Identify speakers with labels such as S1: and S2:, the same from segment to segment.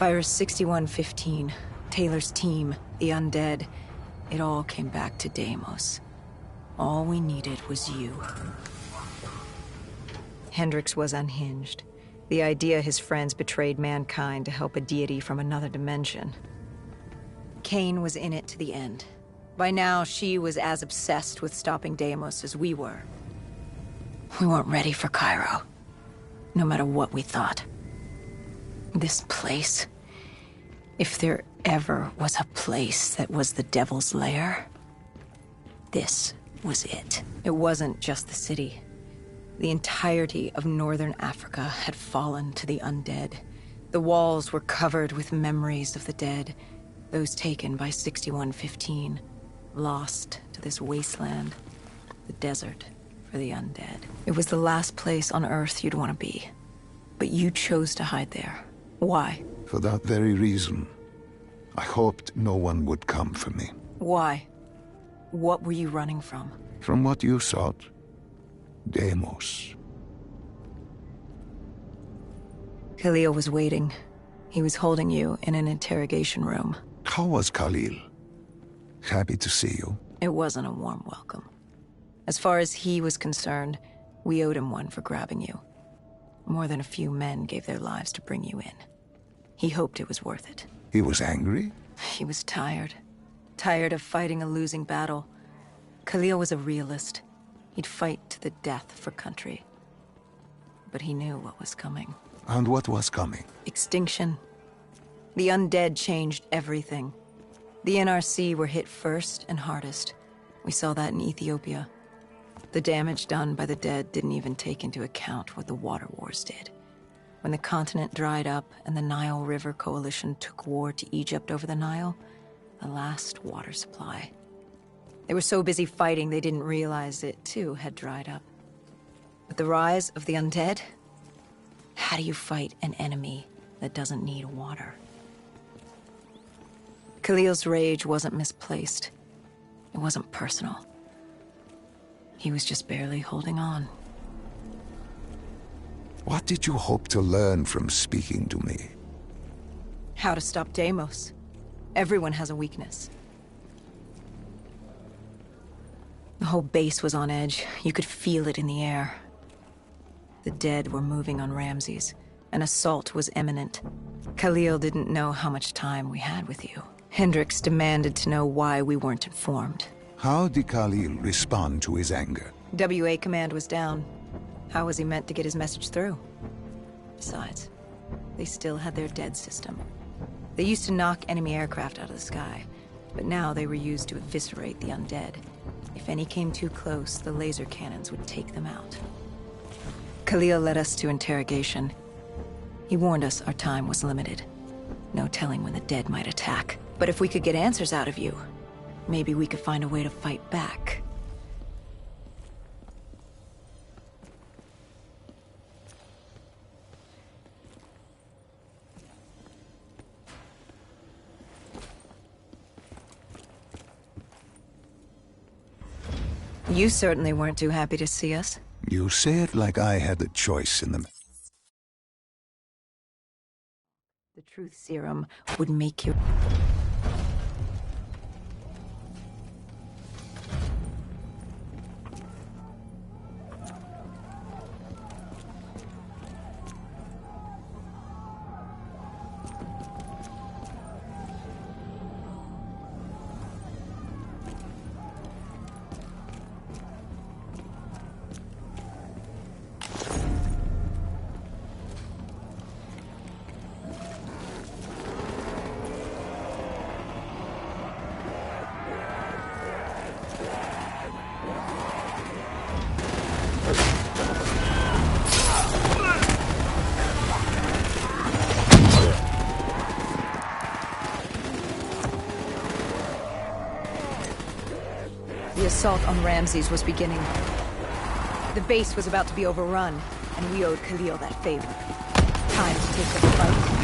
S1: Virus 6115, Taylor's team, the undead, it all came back to Deimos. All we needed was you. Hendricks was unhinged. The idea his friends betrayed mankind to help a deity from another dimension. Kane was in it to the end. By now, she was as obsessed with stopping Deimos as we were. We weren't ready for Cairo, no matter what we thought. This place, if there ever was a place that was the Devil's Lair, this was it. It wasn't just the city. The entirety of northern Africa had fallen to the undead. The walls were covered with memories of the dead, those taken by 6115, lost to this wasteland, the desert for the undead. It was the last place on Earth you'd want to be, but you chose to hide there. Why?
S2: For that very reason. I hoped no one would come for me.
S1: Why? What were you running from?
S2: From what you sought. Deimos.
S1: Khalil was waiting. He was holding you in an interrogation room.
S2: How was Khalil? Happy to see you.
S1: It wasn't a warm welcome. As far as he was concerned, we owed him one for grabbing you. More than a few men gave their lives to bring you in. He hoped it was worth it.
S2: He was angry?
S1: He was tired. Tired of fighting a losing battle. Khalil was a realist. He'd fight to the death for country. But he knew what was coming.
S2: And what was coming?
S1: Extinction. The undead changed everything. The NRC were hit first and hardest. We saw that in Ethiopia. The damage done by the dead didn't even take into account what the water wars did. When the continent dried up and the Nile River Coalition took war to Egypt over the Nile, the last water supply. They were so busy fighting they didn't realize it, too, had dried up. But the rise of the undead? How do you fight an enemy that doesn't need water? Khalil's rage wasn't misplaced. It wasn't personal. He was just barely holding on.
S2: What did you hope to learn from speaking to me?
S1: How to stop Deimos. Everyone has a weakness. The whole base was on edge. You could feel it in the air. The dead were moving on Ramses. An assault was imminent. Khalil didn't know how much time we had with you. Hendricks demanded to know why we weren't informed.
S2: How did Khalil respond to his anger?
S1: WA command was down. How was he meant to get his message through? Besides, they still had their dead system. They used to knock enemy aircraft out of the sky, but now they were used to eviscerate the undead. If any came too close, the laser cannons would take them out. Khalil led us to interrogation. He warned us our time was limited. No telling when the dead might attack. But if we could get answers out of you, maybe we could find a way to fight back. You certainly weren't too happy to see us.
S2: You say it like I had a choice in the...
S1: The truth serum would make you... The assault on Ramses was beginning. The base was about to be overrun, and we owed Khalil that favor. Time to take the fight.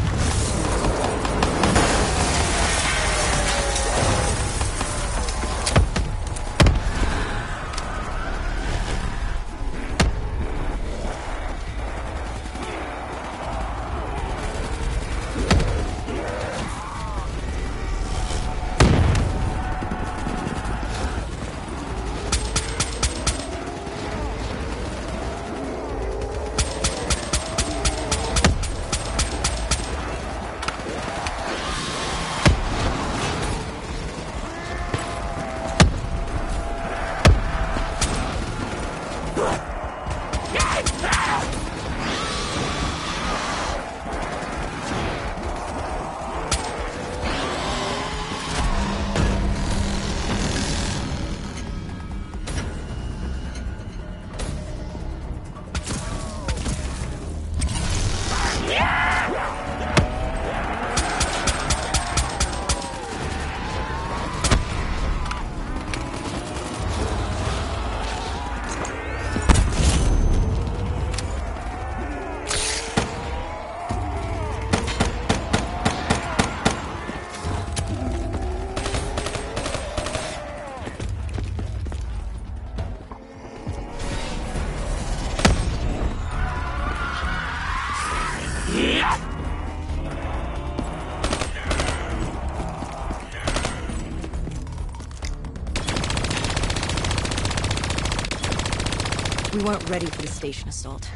S1: weren't ready for the station assault.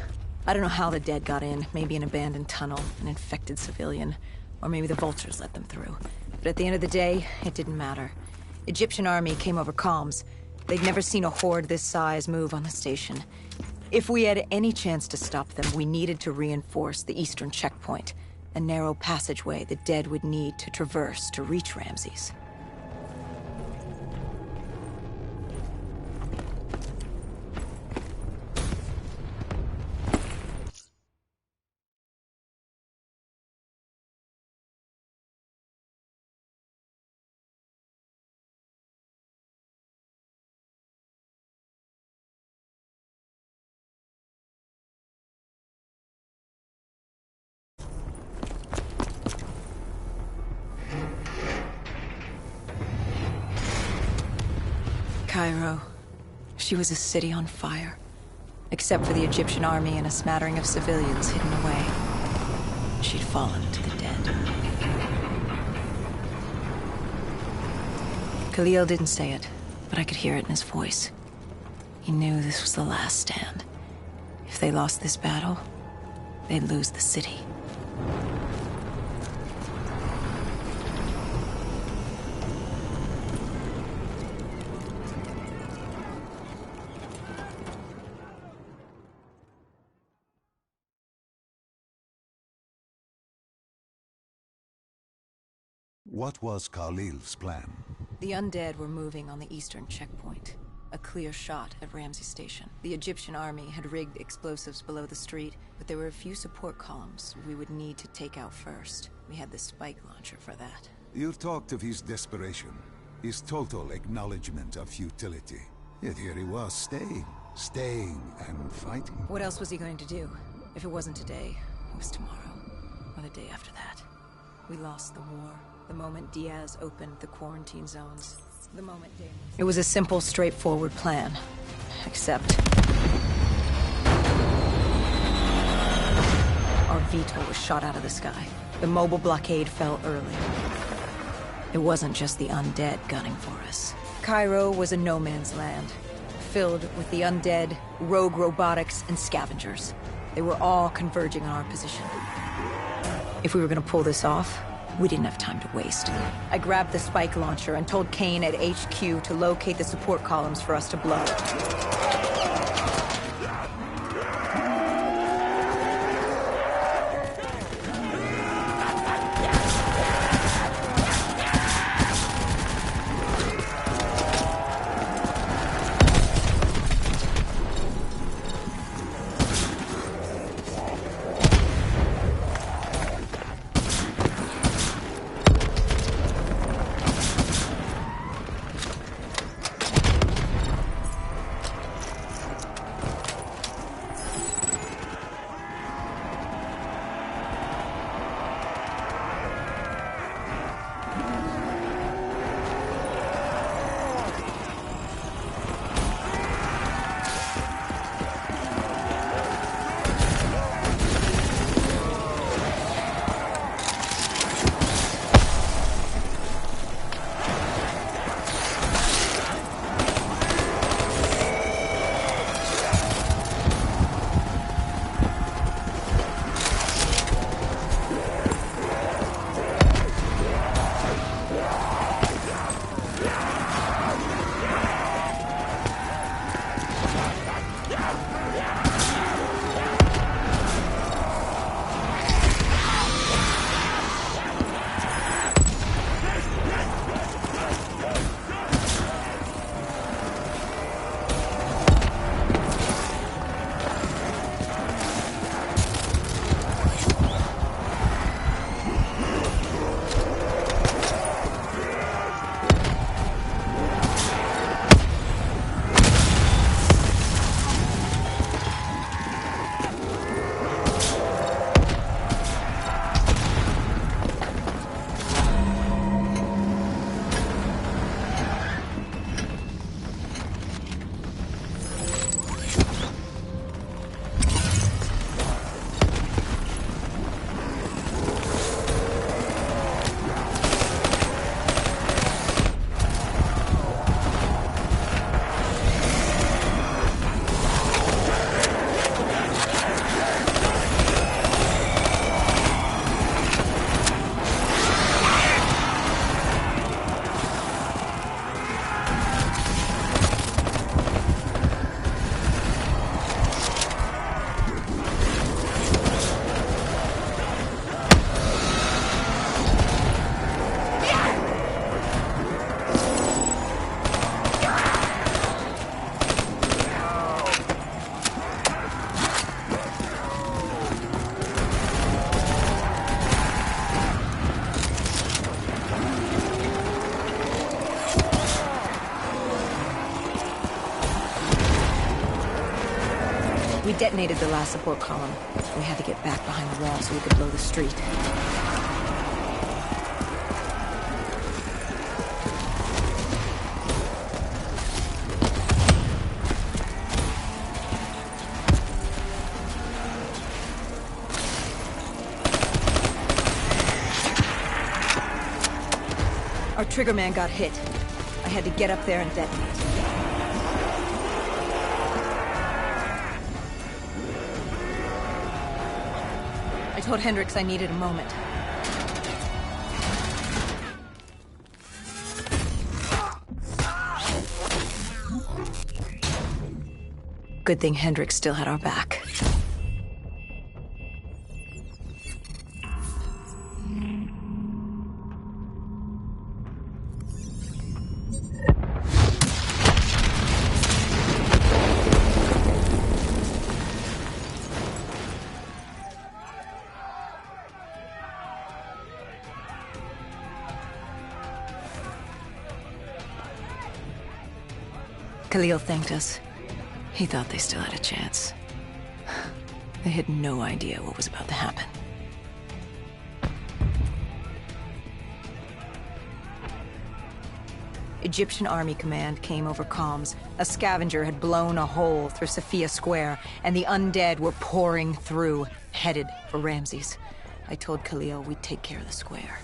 S1: I don't know how the dead got in, maybe an abandoned tunnel, an infected civilian, or maybe the vultures let them through. But at the end of the day, it didn't matter. Egyptian army came over comms. They'd never seen a horde this size move on the station. If we had any chance to stop them, we needed to reinforce the eastern checkpoint, a narrow passageway the dead would need to traverse to reach Ramses. Cairo. She was a city on fire. Except for the Egyptian army and a smattering of civilians hidden away. She'd fallen to the dead. Khalil didn't say it, but I could hear it in his voice. He knew this was the last stand. If they lost this battle, they'd lose the city.
S2: What was Khalil's plan?
S1: The undead were moving on the eastern checkpoint. A clear shot at Ramsey Station. The Egyptian army had rigged explosives below the street, but there were a few support columns we would need to take out first. We had the spike launcher for that.
S2: You talked of his desperation, his total acknowledgement of futility. Yet here he was, staying and fighting.
S1: What else was he going to do? If it wasn't today, it was tomorrow, or the day after that. We lost the war. The moment Diaz opened the quarantine zones. The moment Dave... It was a simple, straightforward plan. Except... our VTOL was shot out of the sky. The mobile blockade fell early. It wasn't just the undead gunning for us. Cairo was a no-man's land, filled with the undead, rogue robotics, and scavengers. They were all converging on our position. If we were gonna pull this off, we didn't have time to waste. I grabbed the spike launcher and told Kane at HQ to locate the support columns for us to blow. detonated the last support column. We had to get back behind the wall so we could blow the street. Our triggerman got hit. I had to get up there and detonate. I told Hendricks I needed a moment. Good thing Hendricks still had our back. Khalil thanked us. He thought they still had a chance. They had no idea what was about to happen. Egyptian Army Command came over comms. A scavenger had blown a hole through Sophia Square, and the undead were pouring through, headed for Ramses. I told Khalil we'd take care of the square.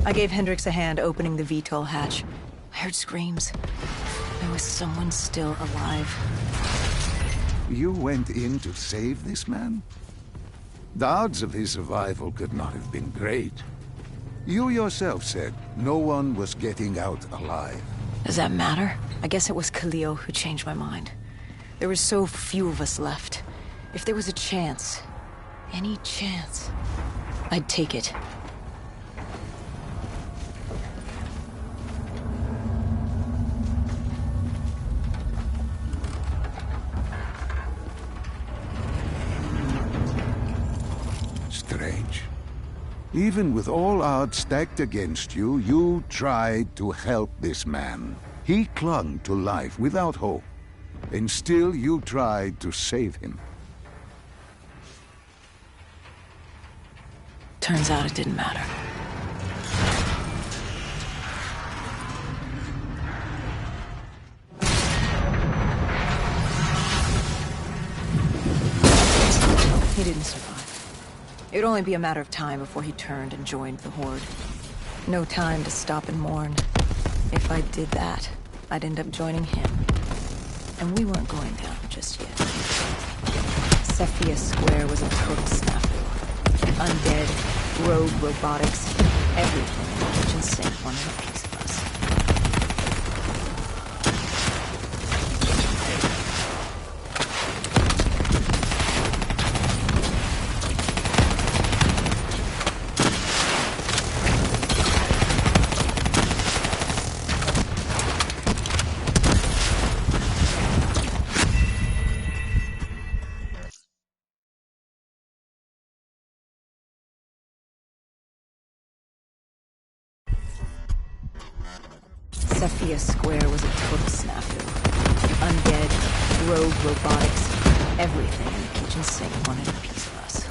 S1: I gave Hendricks a hand opening the VTOL hatch. I heard screams. There was someone still alive.
S2: You went in to save this man? The odds of his survival could not have been great. You yourself said no one was getting out alive.
S1: Does that matter? I guess it was Khalil who changed my mind. There were so few of us left. If there was a chance, any chance, I'd take it.
S2: Strange. Even with all odds stacked against you, you tried to help this man. He clung to life without hope, and still you tried to save him.
S1: Turns out it didn't matter. He didn't survive. It would only be a matter of time before he turned and joined the Horde. No time to stop and mourn. If I did that, I'd end up joining him. And we weren't going down just yet. Sophia Square was a total snafu. Undead, rogue robotics, Everything in the kitchen sink wanted a piece of us. Sophia Square was a total snafu. Undead, rogue robotics, everything in the kitchen sink wanted a piece of us.